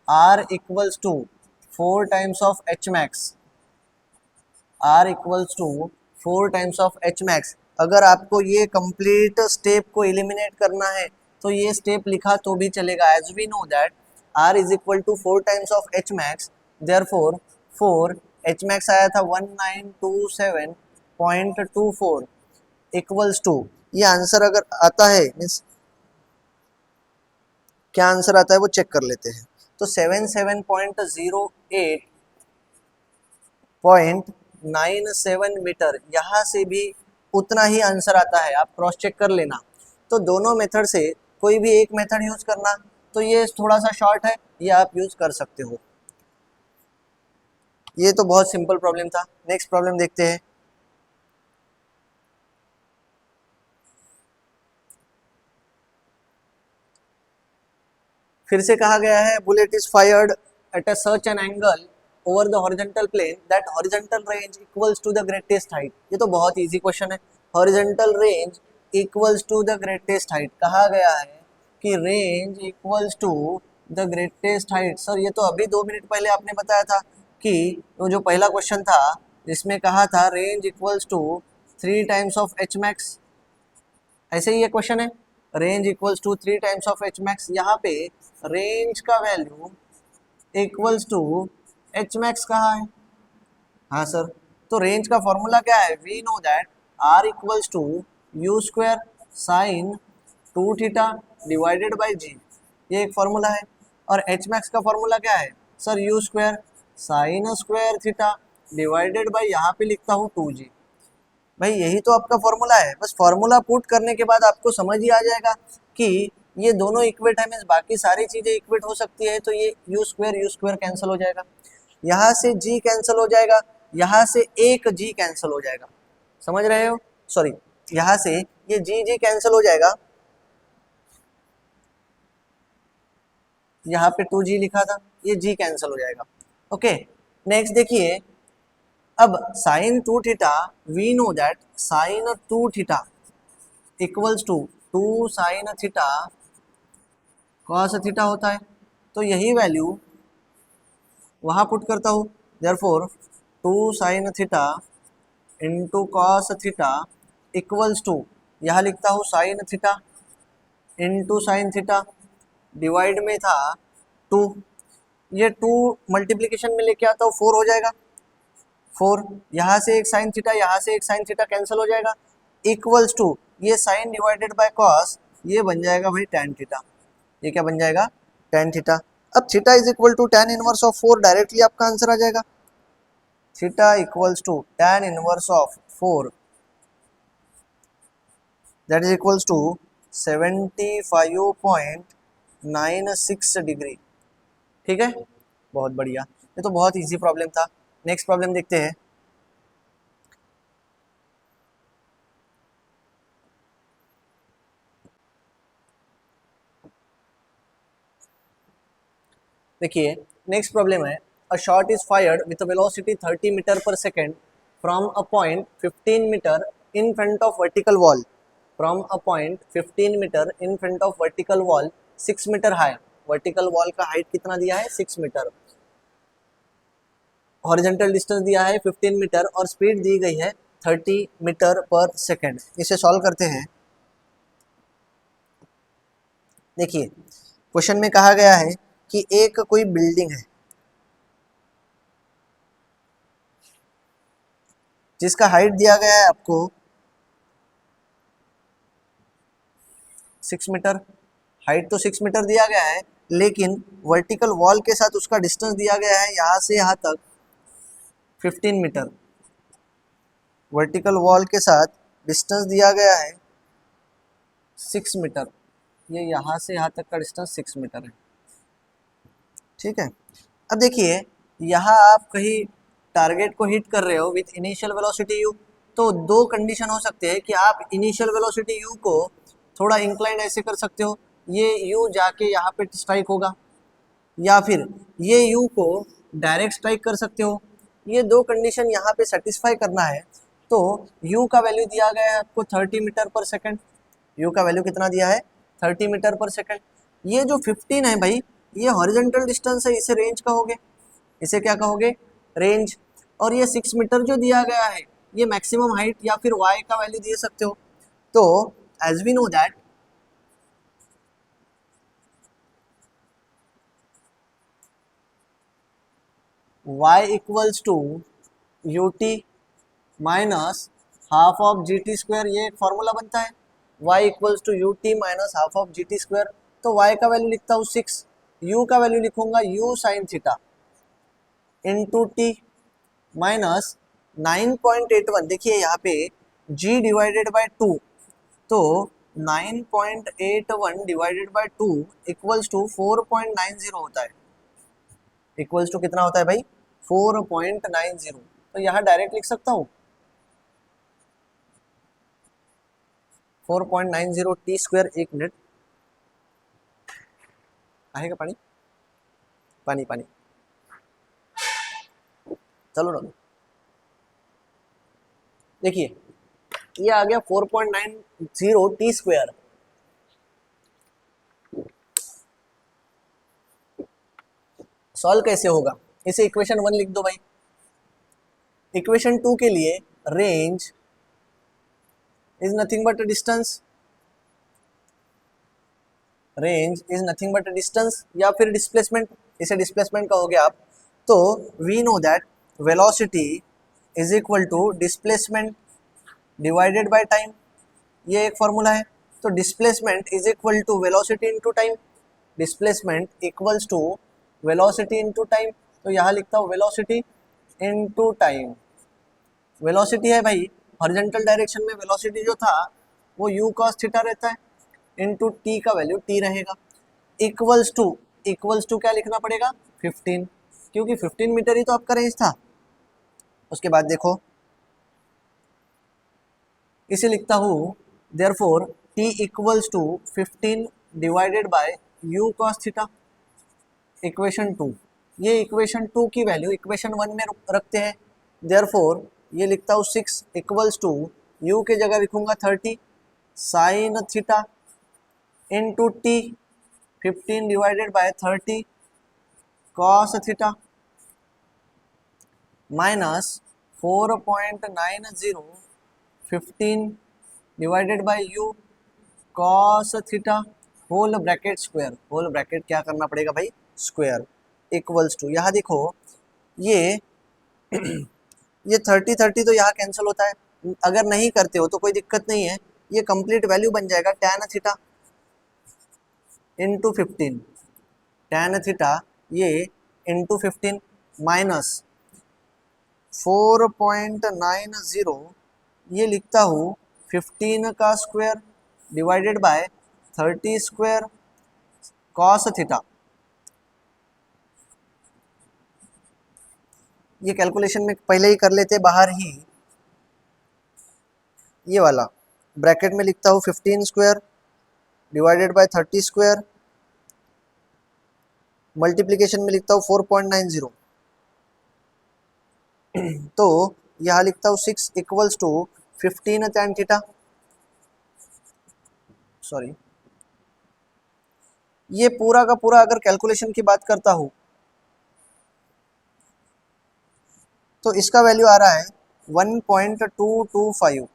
R equals to 4 times of H max, R equals to 4 times of H max. अगर आपको ये कंप्लीट स्टेप को एलिमिनेट करना है तो ये स्टेप लिखा तो भी चलेगा, as we know that R is equal to 4 times of H max, therefore 4 H max आया था 1927.24 इक्वल्स टू, ये आंसर अगर आता है मीन्स क्या आंसर आता है वो चेक कर लेते हैं। तो 77.08.97 मीटर, यहाँ से भी उतना ही आंसर आता है, आप क्रॉस चेक कर लेना। तो दोनों मेथड से कोई भी एक मेथड यूज करना, तो ये थोड़ा सा शॉर्ट है, ये आप यूज कर सकते हो। ये तो बहुत सिंपल प्रॉब्लम था। नेक्स्ट प्रॉब्लम देखते हैं। फिर से कहा गया है bullet is fired at a such an angle over the horizontal plane that horizontal range equals to the greatest height. ये तो बहुत इजी क्वेश्चन है। Horizontal range equals to the greatest height, कहा गया है कि range equals to the greatest height. Sir ये तो अभी 2 मिनट पहले आपने बताया था कि वो जो पहला क्वेश्चन था जिसमें कहा था range equals to 3 times of H max, ऐसे ही ये क्वेश्चन है, range equals to 3 times of H max. यहाँ पे रेंज का value equals to H max कहाँ है? हाँ सर, तो रेंज का फॉर्मूला क्या है? We know that r equals to u square sine 2 theta divided by g, ये एक फॉर्मूला है। और एच मैक्स का फॉर्मूला क्या है? Sir u square sine square theta divided by, यहाँ पे लिखता हूँ 2g। भाई यही तो आपका फॉर्मूला है, बस फॉर्मूला पुट करने के बाद आपको समझ ही आ जाएगा कि ये दोनों इक्वेट है, मीन्स बाकी सारी चीजें इक्वेट हो सकती है। तो ये यू स्क्वायर कैंसिल हो जाएगा, यहाँ से जी कैंसिल हो जाएगा, यहाँ से एक जी कैंसिल हो जाएगा, समझ रहे हो? सॉरी, यहाँ से ये जी कैंसिल हो जाएगा, यहाँ पे 2g लिखा था, ये जी कैंसिल हो जाएगा। ओके, नेक्स्ट देखिए, अब sine 2 theta, we know that sine 2 theta equals to 2 sine theta cos theta होता है। तो यही वैल्यू वहाँ पुट करता हूँ, therefore 2 sine theta into cos theta equals to, यहाँ लिखता हूँ sine theta into sine theta, divide में था 2, ये 2 मल्टीप्लीकेशन में लेके आता हूँ 4 हो जाएगा, 4 यहाँ से एक साइन थीटा, यहाँ से एक साइन थीटा कैंसिल हो जाएगा, इक्वल्स टू ये साइन डिवाइडेड बाय कॉस, ये बन जाएगा भाई tan थीटा। ये क्या बन जाएगा? tan theta. अब theta is equal to tan inverse of 4, directly आपका आंसर आ जाएगा। Theta equals to tan inverse of 4, that is equals to 75.96 degree. ठीक है, बहुत बढ़िया, ये तो बहुत इजी प्रॉब्लम था। नेक्स्ट प्रॉब्लम देखते हैं। देखिए नेक्स्ट प्रॉब्लम है, a shot is fired with a velocity 30 metre पर second from a point 15 metre in front of vertical wall, from a point 15 metre in front of vertical wall 6 meter high. Vertical wall का height कितना दिया है? 6 metre. Horizontal distance दिया है 15 metre और speed दी गई है 30 मीटर पर सेकेंड। इसे सॉल्व करते हैं। देखिए क्वेश्चन में कहा गया है कि एक कोई बिल्डिंग है जिसका हाइट दिया गया है आपको 6 मीटर। हाइट तो 6 मीटर दिया गया है, लेकिन वर्टिकल वॉल के साथ उसका डिस्टेंस दिया गया है यहाँ से यहाँ तक 15 मीटर। वर्टिकल वॉल के साथ डिस्टेंस दिया गया है 6 मीटर। ये यहाँ से यहाँ तक का डिस्टेंस 6 मीटर है। ठीक है, अब देखिए यहाँ आप कहीं टारगेट को हिट कर रहे हो विथ इनिशियल वेलोसिटी यू, तो दो कंडीशन हो सकते हैं कि आप इनिशियल वेलोसिटी यू को थोड़ा इंक्लाइंड ऐसे कर सकते हो, ये यू जाके यहाँ पे स्ट्राइक होगा, या फिर ये यू को डायरेक्ट स्ट्राइक कर सकते हो। ये दो कंडीशन यहाँ पे सेटिस्फाई करना है तो यू का वैल्यू दिया गया है आपको 30 मीटर पर सेकेंड। यू का वैल्यू कितना दिया है 30 मीटर पर सेकेंड। ये जो 15 है भाई ये हॉरिजॉन्टल डिस्टेंस है, इसे रेंज कहोगे, इसे क्या कहोगे रेंज। और ये 6 मीटर जो दिया गया है ये मैक्सिमम हाइट या फिर वाई का वैल्यू दे सकते हो। तो as we know that y equals to u t minus half of g t square, ये एक फॉर्मूला बनता है y equals to u t minus half of g t square. तो y का वैल्यू लिखता हूँ 6, u का वैल्यू लिखूंगा u sine theta into t minus 9.81। देखिए यहाँ पे g डिवाइडेड बाय 2, तो 9.81 डिवाइडेड बाय 2 इक्वल्स टू 4.90 होता है। इक्वल्स टू कितना होता है भाई 4.90। तो यहाँ डायरेक्ट लिख सकता हूँ 4.90 टी स्क्वायर। एक मिनट, आएगा पानी पानी पानी, चलो ना। देखिए ये आ गया 4.90 टी स्क्वायर। सॉल्व कैसे होगा, इसे इक्वेशन 1 लिख दो भाई। इक्वेशन 2 के लिए range is nothing but distance, range is nothing but distance या फिर डिस्प्लेसमेंट, इसे डिस्प्लेसमेंट कहोगे आप। तो we know that velocity is equal to displacement divided by time, ये एक फॉर्मूला है। तो displacement is equal to velocity into time, displacement equals to velocity into time. तो यहाँ लिखता हूँ वेलोसिटी इनटू टाइम। वेलोसिटी है भाई हॉरिजॉन्टल डायरेक्शन में, वेलोसिटी जो था वो u cos थीटा रहता है, इनटू t का वैल्यू t रहेगा, इक्वल्स टू क्या लिखना पड़ेगा 15, क्योंकि 15 मीटर ही तो आपका रेंज था। उसके बाद देखो इसे लिखता हूँ therefore t equals to 15 divided by u cos theta, equation 2। ये इक्वेशन 2 की वैल्यू इक्वेशन 1 में रखते हैं। देयरफॉर ये लिखता हूँ 6 इक्वल्स टू u के जगह लिखूंगा 30 sine theta into t 15 divided by 30 cos theta minus 4.90 15 divided by u cos theta whole bracket square, whole bracket क्या करना पड़ेगा भाई स्क्वायर, इक्वल्स टू यहाँ देखो ये ये 30 तो यहाँ कैंसिल होता है, अगर नहीं करते हो तो कोई दिक्कत नहीं है, ये कंप्लीट वैल्यू बन जाएगा tan theta into 15, tan theta ये इंटू 15 माइनस 4.90 ये लिखता हूँ 15 का square divided by 30 square cos theta. ये कैलकुलेशन में पहले ही कर लेते बाहर ही, ये वाला ब्रैकेट में लिखता हूँ 15 square divided by 30 square, multiplication में लिखता हूँ 4.90 तो यहाँ लिखता हूँ 6 equals to 15 tan theta, sorry ये पूरा का पूरा अगर कैलकुलेशन की बात करता हूँ तो इसका वैल्यू आ रहा है 1.225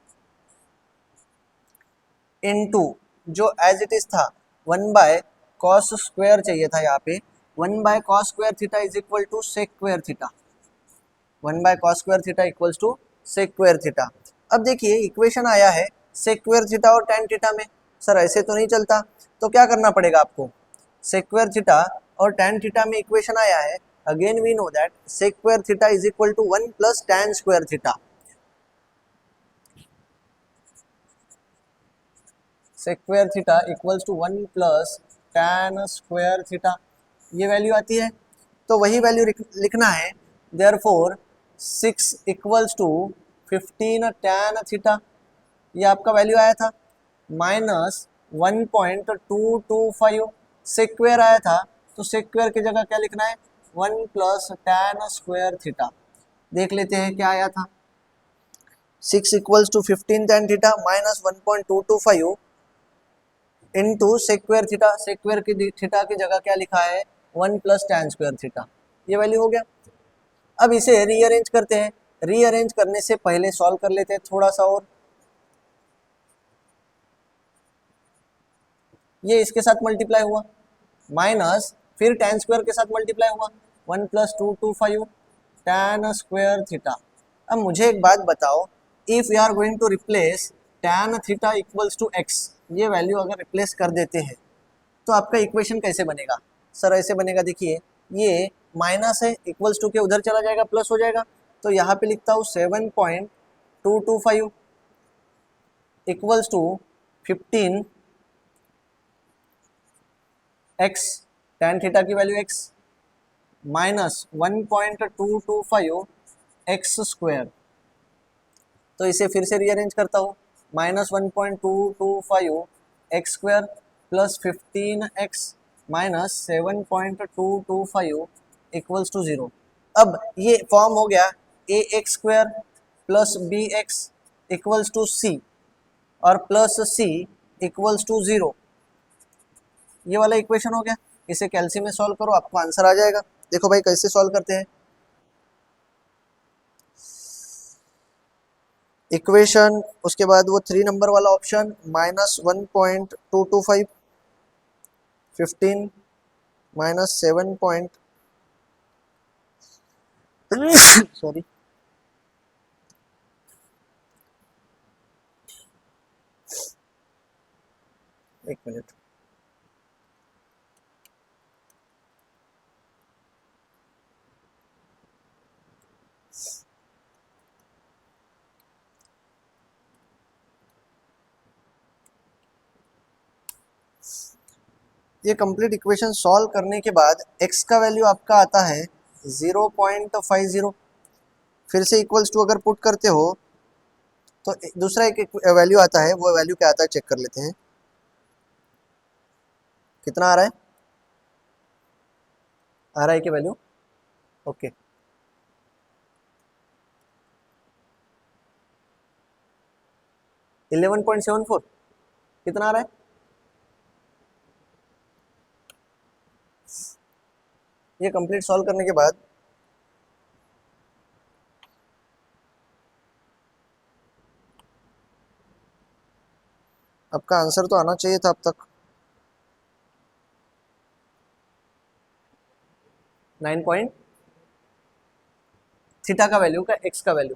इनटू जो एज इट इज था 1/cos² चाहिए था यहाँ पे 1/cos² theta is equal to sec² theta 1/cos² theta equals to sec² theta. अब देखिए इक्वेशन आया है sec² थीटा और tan थीटा में, सर ऐसे तो नहीं चलता, तो क्या करना पड़ेगा आपको, sec² थीटा और tan थीटा में इक्वेशन आया है, again we know that sec² theta is equal to 1 plus tan² theta, sec² theta equals to 1 plus tan² theta, ये वैल्यू आती है, तो वही वैल्यू लिखना है, therefore 6 equals to 15 tan theta, ये आपका वैल्यू आया था, माइनस 1.225 sec² आया था, तो sec² की जगह क्या लिखना है 1 प्लस tan² थीटा, देख लेते हैं क्या आया था, 6 equals to 15 tan theta minus 1.225 into sec² theta, sec² की थीटा की जगह क्या लिखा है 1 प्लस tan² थीटा, ये वैल्यू हो गया। अब इसे रीअरेंज करते हैं, रीअरेंज करने से पहले सॉल्व कर लेते हैं थोड़ा सा और, ये इसके साथ मल्टीप्लाई हुआ माइनस फिर tan² के साथ मल्टीप्लाई हुआ 1 प्लस 225 tan² थीटा। अब मुझे एक बात बताओ, if you are going to replace tan theta equals to x, ये वैल्यू अगर रिप्लेस कर देते हैं तो आपका इक्वेशन कैसे बनेगा, सर ऐसे बनेगा, देखिए ये माइनस है इक्वल्स टू के उधर चला जाएगा प्लस हो जाएगा, तो यहाँ पे लिखता हूँ 7.225 equals to 15 x, tan theta की वैल्यू x माइनस 1.225 x², तो इसे फिर से रीअरेंज करता हूँ, minus 1.225 x² plus 15x minus 7.225 equals to 0। अब ये फॉर्म हो गया ax² plus bx equals to c और प्लस c इक्वल्स टू 0, ये वाला इक्वेशन हो गया, इसे कैल्सी में सॉल्व करो आपको आंसर आ जाएगा। देखो भाई कैसे सॉल्व करते हैं, इक्वेशन उसके बाद वो 3 नंबर वाला ऑप्शन माइनस 1.225 15 माइनस 7 सॉरी एक मिनट, ये कंप्लीट इक्वेशन सॉल्व करने के बाद x का वैल्यू आपका आता है 0.50, फिर से इक्वल्स टू अगर पुट करते हो तो दूसरा एक वैल्यू आता है, वो वैल्यू क्या आता है चेक कर लेते हैं, कितना आ रहा है कि वैल्यू, ओके 11.74, कितना आ रहा है, ये कंप्लीट सॉल्व करने के बाद आपका आंसर तो आना चाहिए था अब तक 9 पॉइंट थीटा का वैल्यू का x का वैल्यू,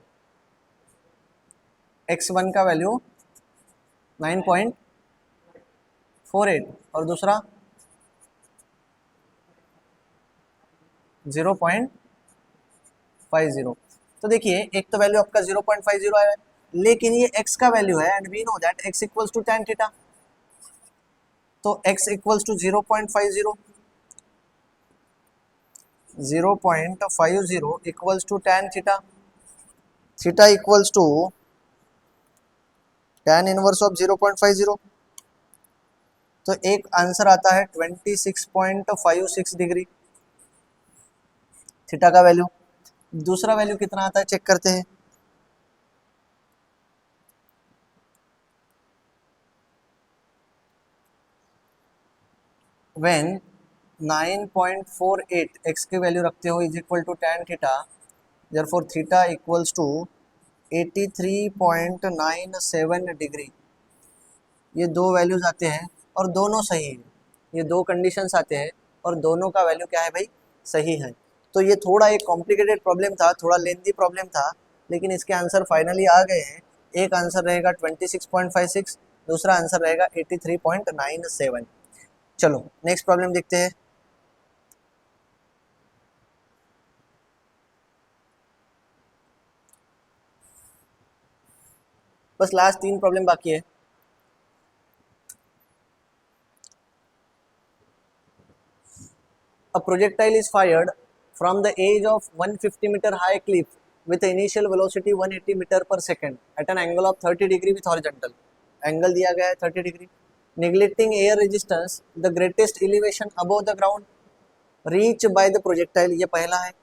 x1 का वैल्यू 9.48 और दूसरा 0.50, तो देखिए एक तो वैल्यू आपका 0.50 आया है, लेकिन ये x का वैल्यू है and we know that x equals to tan theta, तो x equals to 0.50 equals to tan theta, theta equals to tan inverse of 0.50, तो एक आंसर आता है 26.56 डिग्री थीटा का वैल्यू। दूसरा वैल्यू कितना आता है चेक करते हैं, व्हेन 9.48 x की वैल्यू रखते हो is equal to tan theta, therefore theta equals to 83.97 degree. ये दो वैल्यूज आते हैं और दोनों सही है, ये दो कंडीशंस आते हैं और दोनों का वैल्यू क्या है भाई, सही है। तो ये थोड़ा एक कॉम्प्लिकेटेड प्रॉब्लम था, थोड़ा लेंथी प्रॉब्लम था, लेकिन इसके आंसर फाइनली आ गए हैं। एक आंसर रहेगा 26.56, दूसरा आंसर रहेगा 83.97। चलो नेक्स्ट प्रॉब्लम देखते हैं। बस लास्ट 3 प्रॉब्लम बाकी है। A projectile is fired from the edge of 150-meter high cliff with initial velocity 180 meter per second at an angle of 30 degree with horizontal. Angle दिया गया है 30 degree. Neglecting air resistance, the greatest elevation above the ground reached by the projectile, ये पहला है.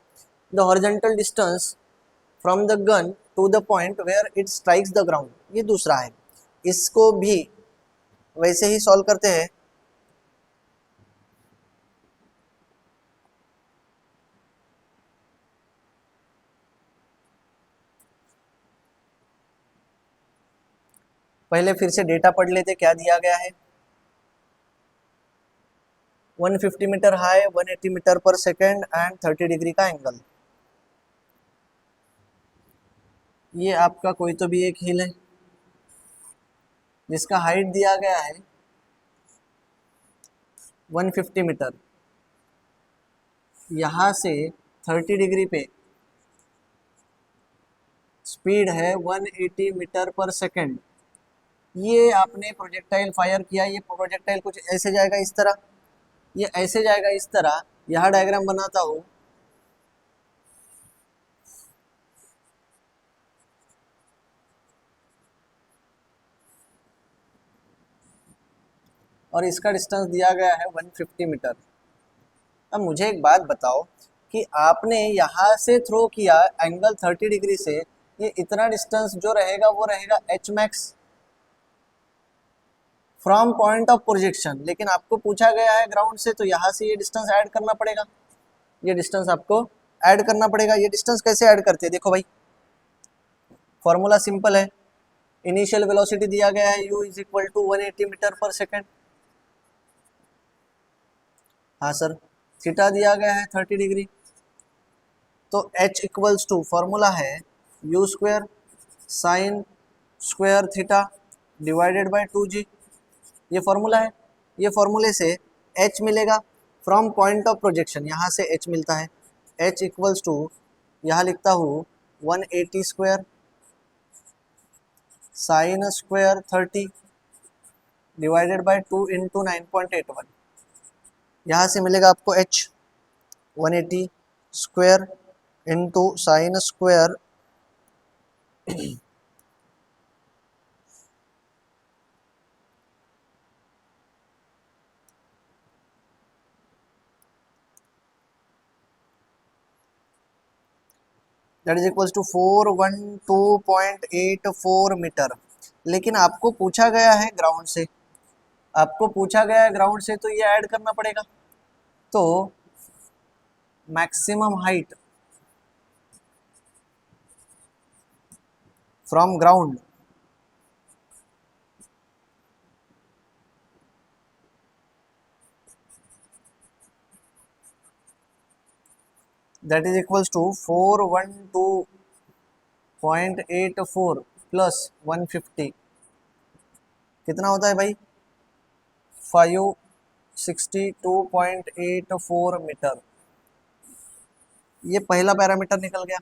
The horizontal distance from the gun to the point where it strikes the ground, ये दूसरा है. इसको भी वैसे ही सॉल्व करते हैं. पहले फिर से डेटा पढ़ लेते क्या दिया गया है. 150 मीटर हाई, 180 मीटर पर सेकेंड एंड 30 डिग्री का एंगल. ये आपका कोई तो भी एक हिल है जिसका हाइट दिया गया है 150 मीटर. यहाँ से 30 डिग्री पे स्पीड है 180 मीटर पर सेकेंड. ये आपने प्रोजेक्टाइल फायर किया, ये प्रोजेक्टाइल कुछ ऐसे जाएगा इस तरह, ये ऐसे जाएगा इस तरह. यहाँ डायग्राम बनाता हूँ. और इसका डिस्टेंस दिया गया है 150 मीटर. अब मुझे एक बात बताओ कि आपने यहाँ से थ्रो किया एंगल 30 डिग्री से, ये इतना डिस्टेंस जो रहेगा वो रहेगा H max from point of projection. लेकिन आपको पूछा गया है ग्राउंड से, तो यहाँ से ये डिस्टेंस ऐड करना पड़ेगा. ये डिस्टेंस आपको ऐड करना पड़ेगा. ये डिस्टेंस कैसे ऐड करते हैं देखो भाई, फॉर्मूला सिंपल है. इनिशियल वेलोसिटी दिया गया है u is equal to 180 meter पर सेकेंड. हाँ सर. थीटा दिया गया है 30 डिग्री. तो h इक्वल्स टू फॉर्मूला है u square sine square theta divided by 2g. ये फॉर्मूला है. ये फॉर्मूले से h मिलेगा फ्रॉम पॉइंट ऑफ प्रोजेक्शन, यहाँ से h मिलता है. h इक्वल्स टू यहाँ लिखता हूँ 180 square sine square 30 divided by 2 into 9.81. यहाँ से मिलेगा आपको h 180 square into sine square that is equals to 412.84 meter. लेकिन आपको पूछा गया है ग्राउंड से, आपको पूछा गया है ग्राउंड से, तो ये ऐड करना पड़ेगा. तो maximum height from ground that is equals to 412.84 plus 150 कितना होता है भाई, 562.84 मीटर. ये पहला पैरामीटर निकल गया.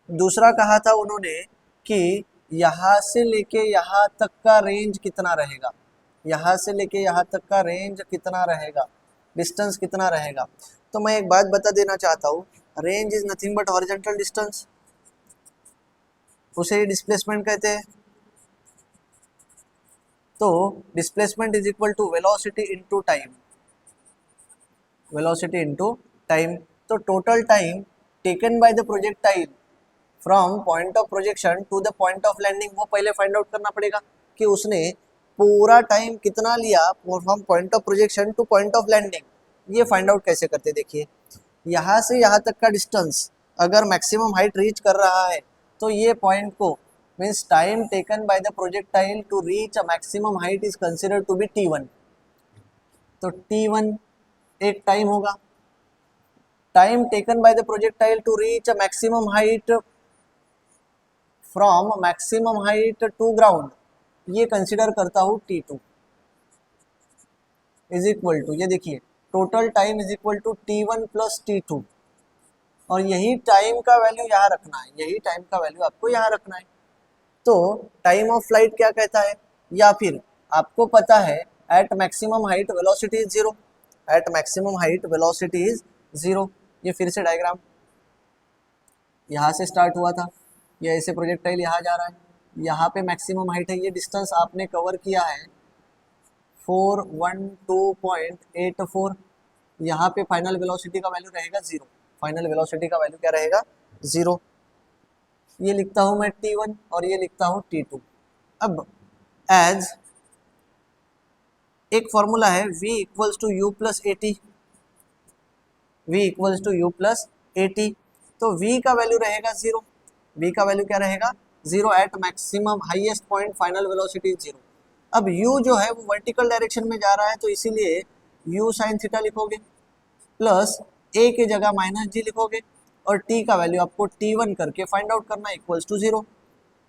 दूसरा कहा था उन्होंने कि यहाँ से लेके यहाँ तक का रेंज कितना रहेगा, यहाँ से लेके यहाँ तक का रेंज कितना रहेगा, डिस्टेंस कितना रहेगा. तो मैं एक बात बता देना चाहता हूँ, range is nothing but horizontal distance, उसे डिस्प्लेसमेंट कहते हैं. तो displacement is equal to velocity into time, velocity into time. तो total time taken by the projectile from point of projection to the point of landing, वो पहले find out करना पड़ेगा कि उसने पूरा टाइम कितना लिया from point of projection to point of landing. ये फाइंड आउट कैसे करते देखिए, यहाँ से यहाँ तक का डिस्टेंस अगर मैक्सिमम हाइट रीच कर रहा है तो ये पॉइंट को means time taken by the projectile to reach a maximum height is considered to be T1। तो T1 एक टाइम होगा। Time taken by the projectile to reach a maximum height from maximum height to ground, ये consider करता हूँ T2 is equal to, ये देखिए total time is equal to T1 plus T2, और यही टाइम का वैल्यू यहाँ रखना है, यही टाइम का वैल्यू आपको यहाँ रखना है। तो टाइम ऑफ फ्लाइट क्या कहता है, या फिर आपको पता है at maximum height velocity is zero, at maximum height velocity is zero. ये फिर से डायग्राम यहाँ से स्टार्ट हुआ था, ये ऐसे प्रोजेक्टाइल यहाँ जा रहा है, यहाँ पे मैक्सिमम हाइट है, ये डिस्टेंस आपने कवर किया है 412.84, यहाँ पे फाइनल वेलोसिटी का वैल्यू रहेगा जीरो, फाइनल वेलोसिटी का वैल्यू क्या रहेगा जीरो। ये लिखता हूँ मैं T1 और ये लिखता हूँ T2। अब एज एक फॉर्मूला है v equals to u plus a t, v equals to u plus a t, तो v का वैल्यू रहेगा जीरो, v का वैल्यू क्या रहेगा zero at maximum highest point final velocity zero. अब u जो है वो वर्टिकल डायरेक्शन में जा रहा है, तो इसीलिए u साइन थीटा लिखोगे प्लस a की जगह माइनस जी लिखोगे, और t का वैल्यू आपको T1 करके फाइंड आउट करना इक्वल्स टू जीरो।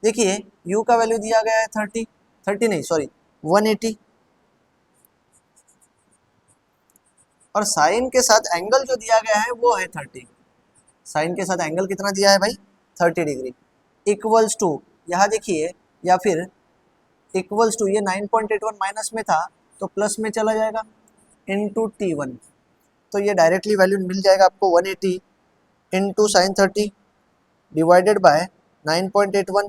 देखिए u का वैल्यू दिया गया है 30 नहीं सॉरी 180, और साइन के साथ एंगल जो दिया गया है वो है 30, साइन के साथ एंगल कितना दिया है भाई 30 डिग्री, इक्वल्स टू यहाँ देखिए, या फिर इक्वल्स टू ये 9.81 माइनस में था तो प्लस में चला जाएगा इनटू T1, तो ये डायरेक्टली वैल्यू मिल जाएगा आपको 180 इंटू साइन 30 डिवाइडेड बाय 9.81,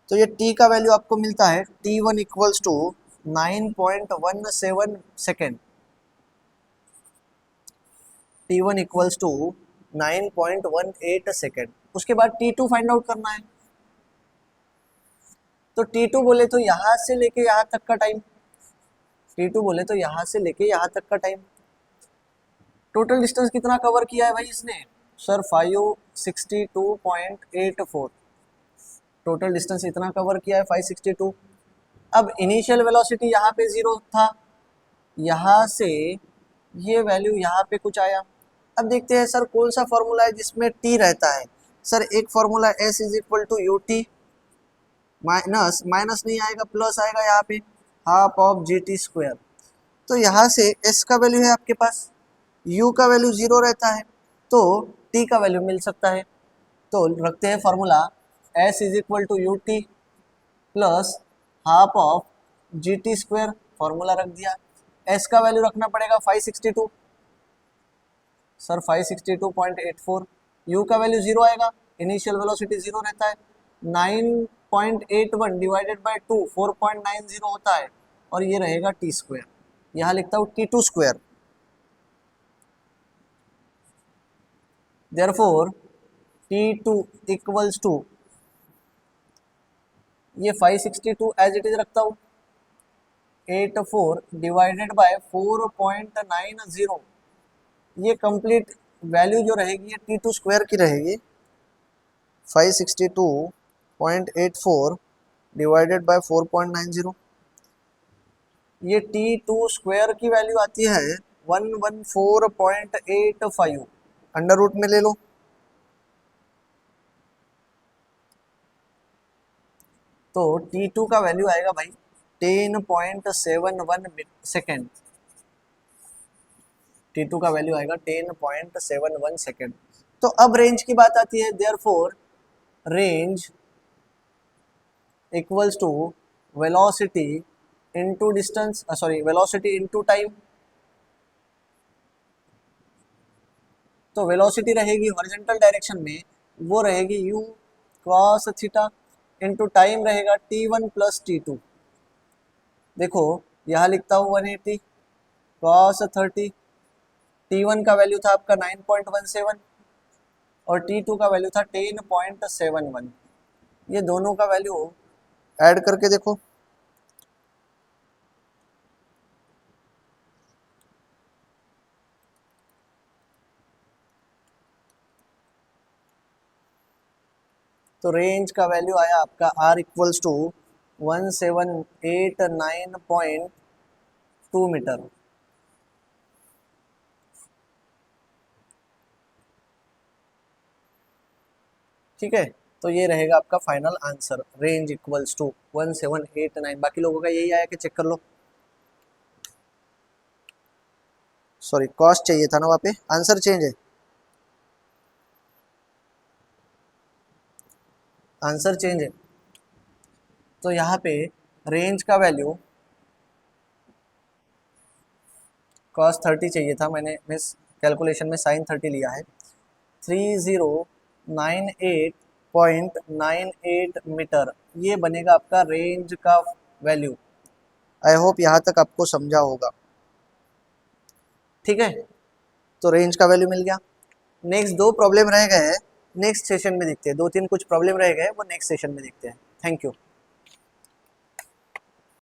तो ये t का वैल्यू आपको मिलता है T1 equals to 9.17 second, T1 equals to 9.18 second. उसके बाद T2 फाइंड आउट करना है, तो T2 बोले तो यहाँ से लेके यहाँ तक का टाइम, T2 बोले तो यहाँ से लेके यहाँ तक का टाइम, टोटल डिस्टेंस कितना कवर किया है भाई इसने सर 562.84, टोटल डिस्टेंस इतना कवर किया है 562। अब इनिशियल वेलोसिटी यहाँ पे जीरो था, यहाँ से ये वैल्यू यहाँ पे कुछ आया। अब देखते हैं सर कौन सा फॉर्मूला है जिसमें t रहता है। सर एक formula s is equal to u t, minus minus नहीं आएगा प्लस आएगा यहाँ पे half of g t square, तो यहाँ से s का वैल्यू है आपके पास, u का वैल्यू जीरो रहता है, तो t का वैल्यू मिल सकता है। तो रखते हैं formula s is equal to u t plus half of g t square, formula रख दिया। s का वैल्यू रखना पड़ेगा 562 सर 562.84, u का वैल्यू जीरो आएगा, इनिशियल वेलोसिटी जीरो रहता है, 9.81 डिवाइडेड बाय 2 4.90 होता है, और ये रहेगा टी स्क्वायर, यहाँ लिखता हूँ T2 square. Therefore T2 equals to, ये 562 एज इट इज रखता हूँ 84 डिवाइडेड बाय 4.90, ये कंप्लीट वैल्यू जो रहेगी ये T2 स्क्वायर की रहेगी, 562.84 डिवाइडेड बाय 4.90, ये T2 स्क्वायर की वैल्यू आती है 114.85, अंडर रूट में ले लो, तो T2 का वैल्यू आएगा भाई 10.71 सेकेंड, T2 का वैल्यू आएगा 10.71 सेकेंड। तो अब रेंज की बात आती है, therefore range equals to velocity into distance, sorry velocity into time, तो वेलोसिटी रहेगी हॉरिजॉन्टल डायरेक्शन में वो रहेगी u cos theta into time रहेगा T1 प्लस T2, देखो यहाँ लिखता हूँ 180 cos 30, T1 का वैल्यू था आपका 9.17 और T2 का वैल्यू था 10.71, ये दोनों का वैल्यू ऐड करके देखो, तो रेंज का वैल्यू आया आपका r इक्वल्स टू 1789.2 मीटर। ठीक है, तो ये रहेगा आपका final answer, range equals to 1789। बाकी लोगों का यही आया कि चेक कर लो। सॉरी, कॉस्ट चाहिए था ना, वहाँ पे आंसर चेंज है, आंसर चेंज है। तो यहाँ पे रेंज का वैल्यू कॉस 30 चाहिए था, मैंने मिस कैलकुलेशन में साइन 30 लिया है। 3098.98 मीटर, ये बनेगा आपका रेंज का वैल्यू। आई होप यहाँ तक आपको समझा होगा। ठीक है, तो रेंज का वैल्यू मिल गया। नेक्स्ट दो प्रॉब्लम रह गए हैं, नेक्स्ट सेशन में देखते हैं। दो तीन कुछ प्रॉब्लम रह गए, वो नेक्स्ट सेशन में देखते हैं। Thank you.